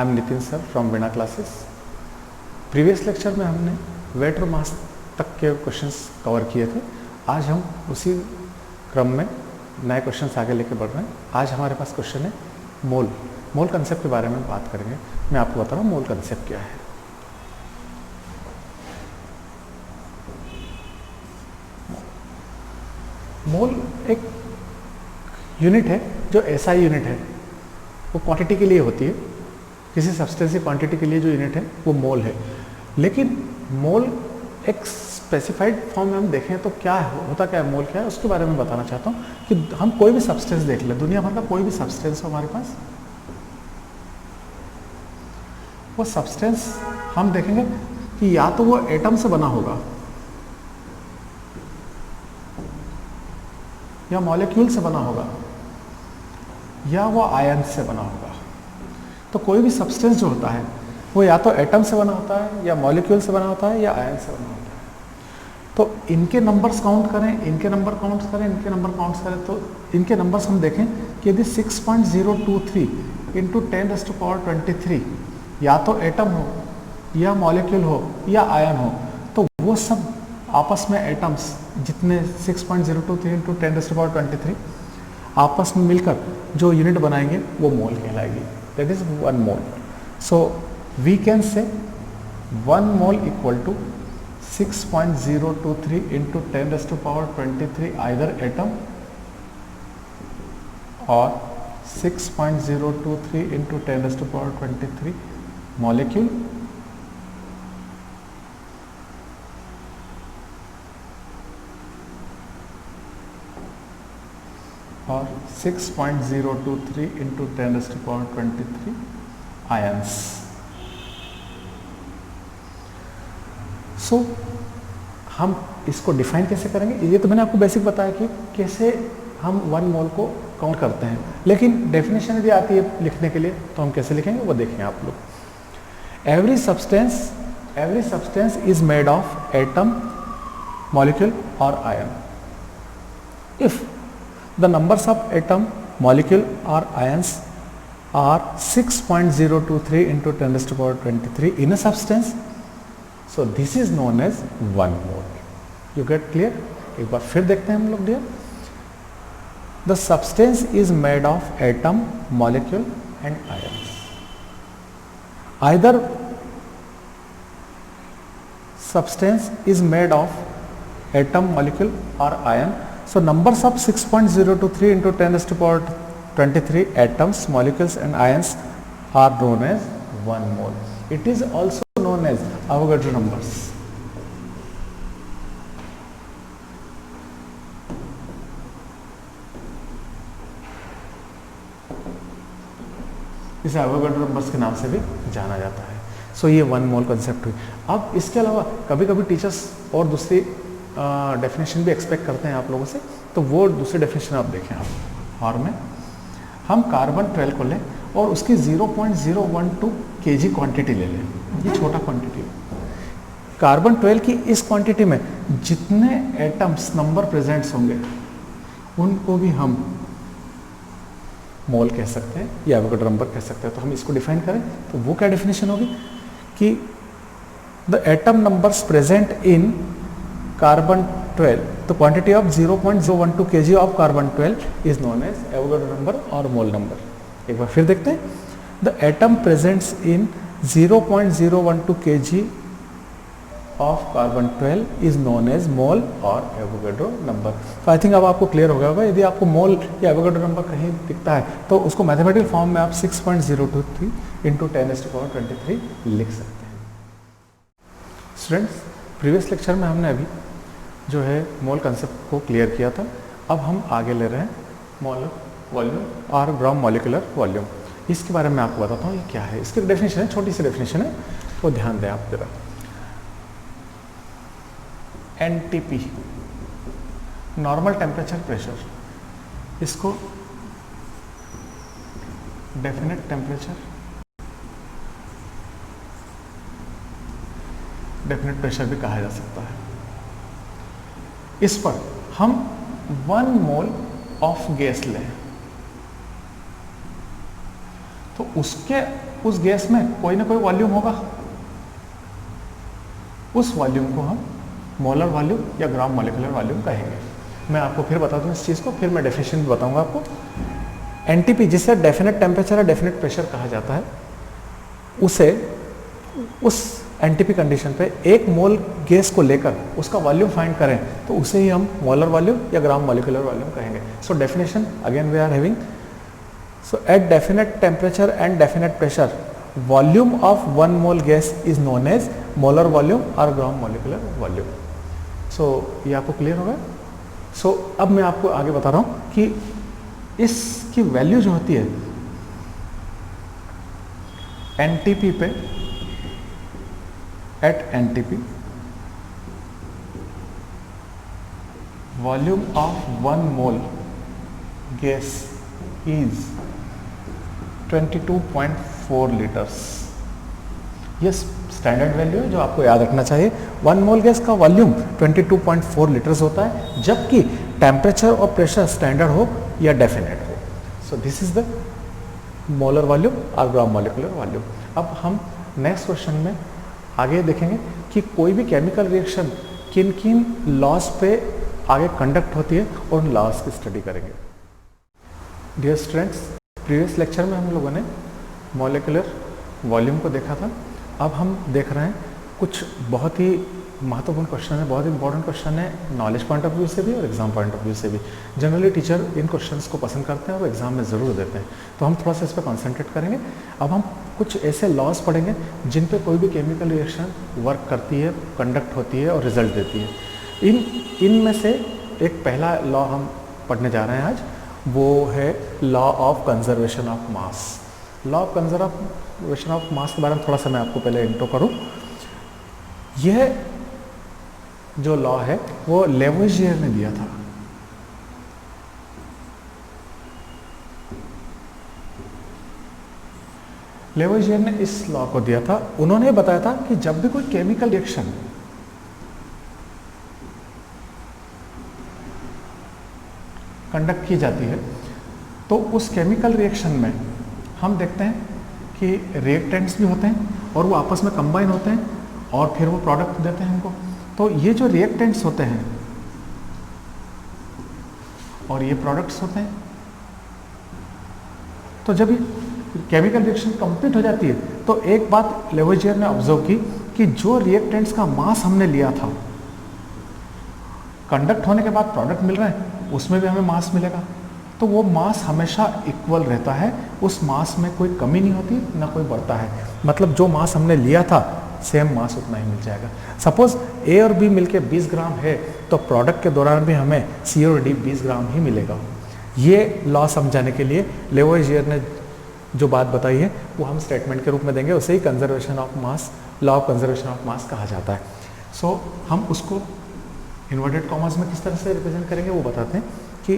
I am Nitin sir from Veena classes. Previous lecture में हमने wait और मास तक के क्वेश्चंस कवर किए थे। आज हम उसी क्रम में नए क्वेश्चंस आगे लेके बढ़ रहे हैं। आज हमारे पास क्वेश्चन है मोल। मोल कंसेप्ट के बारे में बात करेंगे। मैं आपको बता रहा हूँ मोल कंसेप्ट क्या है। मोल एक यूनिट है जो एसआई यूनिट है, वो क्वांटिटी के लिए होती है। किसी सब्सटेंस की क्वांटिटी के लिए जो यूनिट है वो मोल है। लेकिन मोल एक स्पेसिफाइड फॉर्म में हम देखें तो क्या है, होता क्या है, मोल क्या है, उसके बारे में बताना चाहता हूँ। कि हम कोई भी सब्सटेंस देख लें, दुनिया भर का कोई भी सब्सटेंस हो हमारे पास, वो सब्सटेंस हम देखेंगे कि या तो वो एटम से बना होगा या मॉलिक्यूल से बना होगा या वो आयन से बना होगा। तो कोई भी सब्सटेंस जो होता है वो या तो एटम से बना होता है या मॉलिक्यूल से बना होता है या आयन से बना होता है। तो इनके नंबर्स काउंट करें, इनके नंबर काउंट करें, इनके नंबर काउंट करें, तो इनके नंबर्स हम देखें कि यदि 6.023 इंटू 10⁻23 या तो एटम हो या मॉलिक्यूल हो या आयन हो, तो वो सब आपस में एटम्स जितने 6.023 इंटू 10⁻23 आपस में मिलकर जो यूनिट बनाएंगे वो मोल कहलाएगी। That is 1 mole. So we can say 1 mole equal to 6.023 into 10⁻23 either atom और 6.023 इंटू 10⁻23 मॉलिक्यूल और 6.023 इंटू 10⁻23 आयंस। सो हम इसको डिफाइन कैसे करेंगे, ये तो मैंने आपको बेसिक बताया कि कैसे हम 1 मोल को काउंट करते हैं। लेकिन डेफिनेशन यदि आती है लिखने के लिए तो हम कैसे लिखेंगे वो देखें आप लोग। Every substance is made of atom, molecule और ion. If the numbers of atom, molecule or ions are 6.023 into 10⁻23 in a substance, so this is known as 1 mole. You get clear? एक बार फिर देखते हैं हम लोग dear. The substance is made of atom, molecule and ions. Either substance is made of atom, molecule or ion. So numbers of 6.023 into 10⁻23 atoms, molecules and ions are known as 1 mole. It is also known as Avogadro numbers. इसे Avogadro numbers के नाम से भी जाना जाता है। सो ये 1 मोल concept हुई। अब इसके अलावा कभी कभी टीचर्स और दूसरी डेफिनेशन भी एक्सपेक्ट करते हैं आप लोगों से, तो वो दूसरी डेफिनेशन आप देखें। आप और में हम कार्बन 12 को लें और उसकी 0.012 kg क्वांटिटी ले लें। ये छोटा क्वांटिटी है। कार्बन 12 की इस क्वांटिटी में जितने एटम्स नंबर प्रेजेंट्स होंगे उनको भी हम मोल कह सकते हैं या एवोगाड्रो नंबर कह सकते हैं। तो हम इसको डिफाइन करें तो वो क्या डेफिनेशन होगी कि the atom numbers present in carbon 12, the quantity of 0.012 kg of carbon 12 is known as Avogadro number or mole number. एक बार फिर देखते हैं। The atom presents in 0.012 kg of carbon 12 is known as mole or Avogadro number. तो I think अब आपको clear हो गया होगा। यदि आपको मोल या Avogadro नंबर कहीं दिखता है तो उसको मैथमेटिकल फॉर्म में आप 6.023 इंटू 10⁻23 लिख सकते हैं। स्टूडेंट्स, प्रीवियस लेक्चर में हमने अभी जो है मोल कंसेप्ट को क्लियर किया था। अब हम आगे ले रहे हैं मोल वॉल्यूम और ग्राम मॉलिक्यूलर वॉल्यूम। इसके बारे में आपको बताता हूँ ये क्या है। इसकी डेफिनेशन है, छोटी सी डेफिनेशन है, तो ध्यान दें आप जरा। एनटीपी नॉर्मल टेम्परेचर प्रेशर, इसको डेफिनेट टेम्परेचर, डेफिनेट प्रेशर भी कहा जा सकता है। इस पर हम 1 मोल ऑफ गैस लें तो उसके उस गैस में कोई ना कोई वॉल्यूम होगा, उस वॉल्यूम को हम मोलर वॉल्यूम या ग्राम मॉलिक्यूलर वॉल्यूम कहेंगे। मैं आपको फिर बता दूं इस चीज़ को, फिर मैं डेफिनेशन भी बताऊंगा आपको। एनटीपी जिसे डेफिनेट टेम्परेचर या डेफिनेट प्रेशर कहा जाता है, उसे उस एनटीपी कंडीशन पे एक मोल गैस को लेकर उसका वॉल्यूम फाइंड करें तो उसे ही हम मोलर वॉल्यूम या ग्राम मॉलिक्यूलर वॉल्यूम कहेंगे। So definition again we are having, so at definite temperature and definite pressure volume of one mole gas is known as molar volume और ग्राम मॉलिक्यूलर वॉल्यूम। सो ये आपको clear होगा। सो अब मैं आपको आगे बता रहा हूँ कि इसकी वैल्यू जो होती है एनटीपी पे, at NTP volume of one mole gas is 22.4 litres. ये स्टैंडर्ड वैल्यू है जो आपको याद रखना चाहिए। वन मोल गैस का वॉल्यूम 22.4 लीटर्स होता है, जबकि टेम्परेचर और प्रेशर स्टैंडर्ड हो या डेफिनेट हो। So this is the molar volume और ग्राम मॉलिक्यूलर वॉल्यूम। अब हम नेक्स्ट क्वेश्चन में आगे देखेंगे कि कोई भी केमिकल रिएक्शन किन किन लॉज पे आगे कंडक्ट होती है और उन लॉज की स्टडी करेंगे। डियर स्टूडेंट्स, प्रीवियस लेक्चर में हम लोगों ने मॉलिक्यूलर वॉल्यूम को देखा था। अब हम देख रहे हैं कुछ बहुत ही महत्वपूर्ण क्वेश्चन है, बहुत इंपॉर्टेंट क्वेश्चन है नॉलेज पॉइंट ऑफ व्यू से भी और एग्जाम पॉइंट ऑफ व्यू से भी। जनरली टीचर इन क्वेश्चंस को पसंद करते हैं और एग्जाम में ज़रूर देते हैं, तो हम थोड़ा सा इस पर कॉन्सेंट्रेट करेंगे। अब हम कुछ ऐसे लॉज पढ़ेंगे जिन पे कोई भी केमिकल रिएक्शन वर्क करती है, कंडक्ट होती है और रिजल्ट देती है। इनमें से एक पहला लॉ हम पढ़ने जा रहे हैं आज, वो है law of conservation of mass. Law of conservation of मास के बारे में थोड़ा सा मैं आपको पहले इंट्रो करूँ। यह जो लॉ है वो लेवोइजियर ने दिया था। लेवोइजियर ने इस लॉ को दिया था। उन्होंने बताया था कि जब भी कोई केमिकल रिएक्शन कंडक्ट की जाती है तो उस केमिकल रिएक्शन में हम देखते हैं कि रिएक्टेंट्स भी होते हैं और वो आपस में कंबाइन होते हैं और फिर वो प्रोडक्ट देते हैं हमको। तो ये जो रिएक्टेंट्स होते हैं और ये प्रोडक्ट्स होते हैं, तो जब ये केमिकल रिएक्शन कंप्लीट हो जाती है तो एक बात लेवोइजियर ने ऑब्जर्व की कि जो रिएक्टेंट्स का मास हमने लिया था, कंडक्ट होने के बाद प्रोडक्ट मिल रहे हैं उसमें भी हमें मास मिलेगा, तो वो मास हमेशा इक्वल रहता है, उस मास में कोई कमी नहीं होती ना कोई बढ़ता है। मतलब जो मास हमने लिया था सेम मास उतना ही मिल जाएगा। सपोज ए और बी मिलके 20 ग्राम है तो प्रोडक्ट के दौरान भी हमें सी और डी 20 ग्राम ही मिलेगा। ये लॉ समझाने के लिए लेवोइजियर ने जो बात बताई है वो हम स्टेटमेंट के रूप में देंगे, उसे ही conservation of mass, law of conservation of mass कहा जाता है। सो हम उसको इन्वर्टेड कॉमर्स में किस तरह से रिप्रेजेंट करेंगे वो बताते हैं कि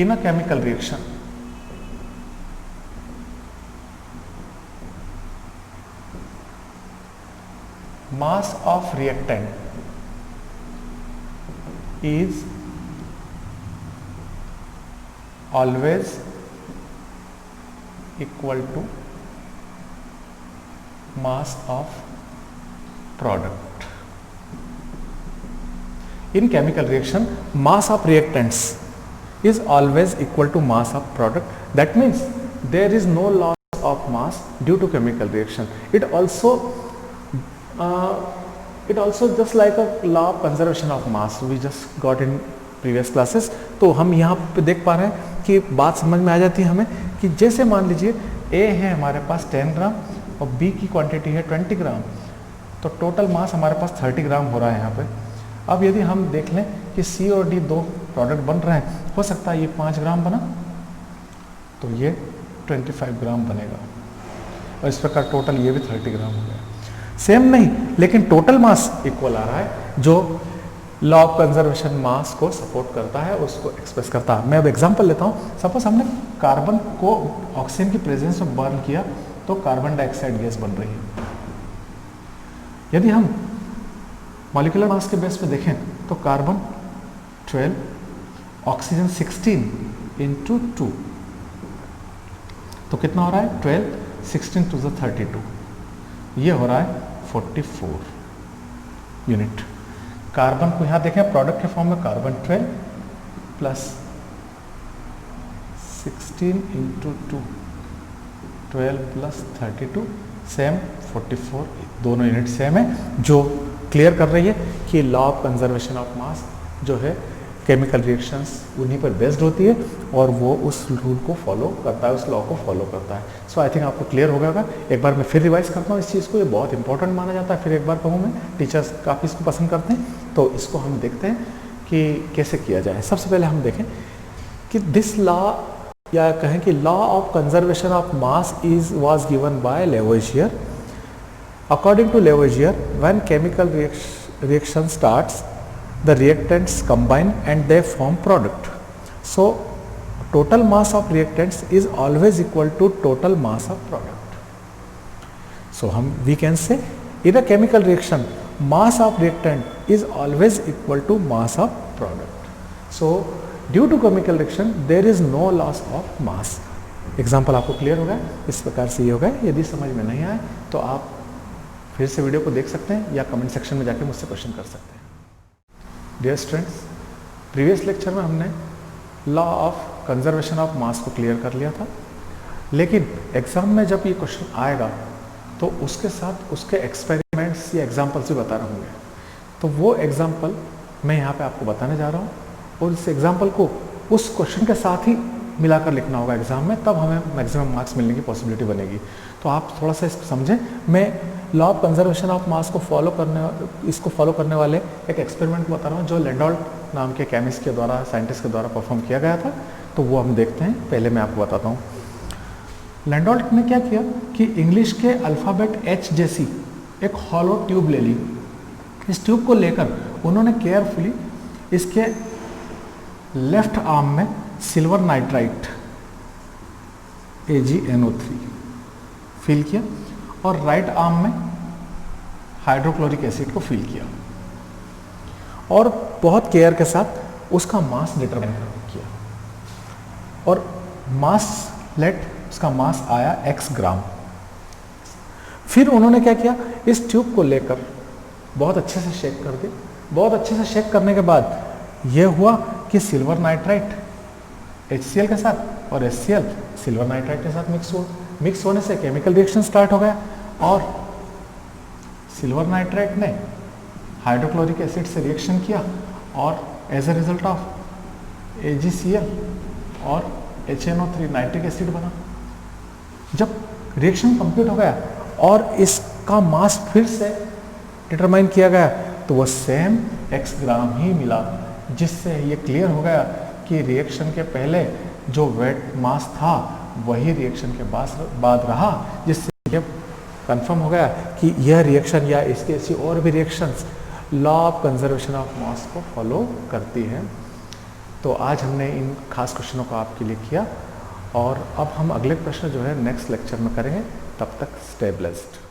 in a chemical reaction mass of reactant is always equal to mass of product. In chemical reaction, mass of reactants is always equal to mass of product. That means there is no loss of mass due to chemical reaction. It also just like a law of conservation of mass we just got in previous classes। तो हम यहाँ पे देख पा रहे हैं कि बात समझ में आ जाती है हमें कि जैसे मान लीजिए A है हमारे पास 10 ग्राम और B की क्वांटिटी है 20 ग्राम, तो टोटल मास हमारे पास 30 ग्राम हो रहा है यहाँ पे। अब यदि हम देख लें कि C और D दो प्रोडक्ट बन रहे हैं, हो सकता है ये 5 ग्राम बना तो ये 25 ग्राम बनेगा और इस प्रकार टोटल ये भी 30 ग्राम हो गया। सेम नहीं, लेकिन टोटल मास इक्वल आ रहा है, जो लॉ ऑफ कंजर्वेशन मास को सपोर्ट करता है, उसको एक्सप्रेस करता है। मैं अब एग्जांपल लेता हूँ। सपोज हमने कार्बन को ऑक्सीजन की प्रेजेंस में बर्न किया तो कार्बन डाइऑक्साइड गैस बन रही है। यदि हम मॉलिक्यूलर मास के बेस पे देखें तो कार्बन 12, ऑक्सीजन 16 × 2, तो कितना हो रहा है 12, 16 टू द 32, ये हो रहा है 44 यूनिट। कार्बन को यहाँ देखें प्रोडक्ट के फॉर्म में carbon 12 plus 16 into 2 12 plus 32 same 44, दोनों यूनिट सेम है, जो क्लियर कर रही है कि लॉ ऑफ कंजर्वेशन ऑफ मास जो है केमिकल रिएक्शंस उन्हीं पर बेस्ड होती है और वो उस रूल को फॉलो करता है, उस लॉ को फॉलो करता है। सो आई थिंक आपको क्लियर हो गया होगा। एक बार मैं फिर रिवाइज करता हूँ इस चीज़ को, ये बहुत इंपॉर्टेंट माना जाता है। फिर एक बार कहूँ मैं, टीचर्स काफ़ी इसको पसंद करते हैं, तो इसको हम देखते हैं कि कैसे किया जाए। सबसे पहले हम देखें कि दिस लॉ, या कहें कि law of conservation of mass was given by Lavoisier. According to Lavoisier, when chemical reaction starts, the reactants combine and they form product. So total mass of reactants is always equal to total mass of product. So we can say in a chemical reaction, mass of reactant is always equal to mass of product. So due to chemical reaction there is no loss of mass. Example आपको clear होगा, इस प्रकार से ये होगा। यदि समझ में नहीं आए तो आप फिर से वीडियो को देख सकते हैं या कमेंट सेक्शन में जाके मुझसे क्वेश्चन कर सकते हैं। डियर स्टूडेंट्स, प्रीवियस लेक्चर में हमने लॉ ऑफ कंजर्वेशन ऑफ मास को क्लियर कर लिया था, लेकिन एग्जाम में जब ये क्वेश्चन आएगा तो उसके साथ उसके एक्सपेरिमेंट्स या एग्जाम्पल्स भी बता रहे होंगे। तो वो एग्जाम्पल मैं यहाँ पे आपको बताने जा रहा हूँ और इस एग्जाम्पल को उस क्वेश्चन के साथ ही मिलाकर लिखना होगा एग्जाम में, तब हमें मैक्सिमम मार्क्स मिलने की पॉसिबिलिटी बनेगी। तो आप थोड़ा सा इसको समझें। मैं लॉ ऑफ कंजर्वेशन ऑफ मास को इसको फॉलो करने वाले एक एक्सपेरिमेंट को बता रहा हूँ जो लेंडॉल्ट नाम के केमिस्ट के द्वारा, साइंटिस्ट के द्वारा परफॉर्म किया गया था। तो वो हम देखते हैं। पहले मैं आपको बताता हूँ लेंडॉल्ट ने क्या किया कि इंग्लिश के अल्फ़ाबेट H जैसी एक हॉलो ट्यूब ले ली। इस ट्यूब को लेकर उन्होंने केयरफुली इसके लेफ्ट आर्म में सिल्वर नाइट्राइट AgNO3 फिल किया और राइट आर्म में हाइड्रोक्लोरिक एसिड को फिल किया और बहुत केयर के साथ उसका मास डिटरमाइन किया और उसका मास आया x ग्राम। फिर उन्होंने क्या किया, इस ट्यूब को लेकर बहुत अच्छे से शेक कर दिया। बहुत अच्छे से शेक करने के बाद यह हुआ कि सिल्वर नाइट्राइट HCl के साथ और HCl सिल्वर नाइट्राइट के साथ मिक्स होने से केमिकल रिएक्शन स्टार्ट हो गया और सिल्वर नाइट्राइट ने हाइड्रोक्लोरिक एसिड से रिएक्शन किया और as a result of AgCl और HNO3 नाइट्रिक एसिड बना। जब रिएक्शन कंप्लीट हो गया और इसका मास फिर से डिटरमाइन किया गया तो वो सेम x ग्राम ही मिला, जिससे ये क्लियर हो गया कि रिएक्शन के पहले जो वेट मास था वही रिएक्शन के बाद रहा, जिससे ये कंफर्म हो गया कि यह रिएक्शन या इसके ऐसी और भी reactions law of conservation of मास को फॉलो करती हैं। तो आज हमने इन खास क्वेश्चनों को आपके लिए किया और अब हम अगले प्रश्न जो है नेक्स्ट लेक्चर में करेंगे। तब तक स्टे ब्लेस्ड।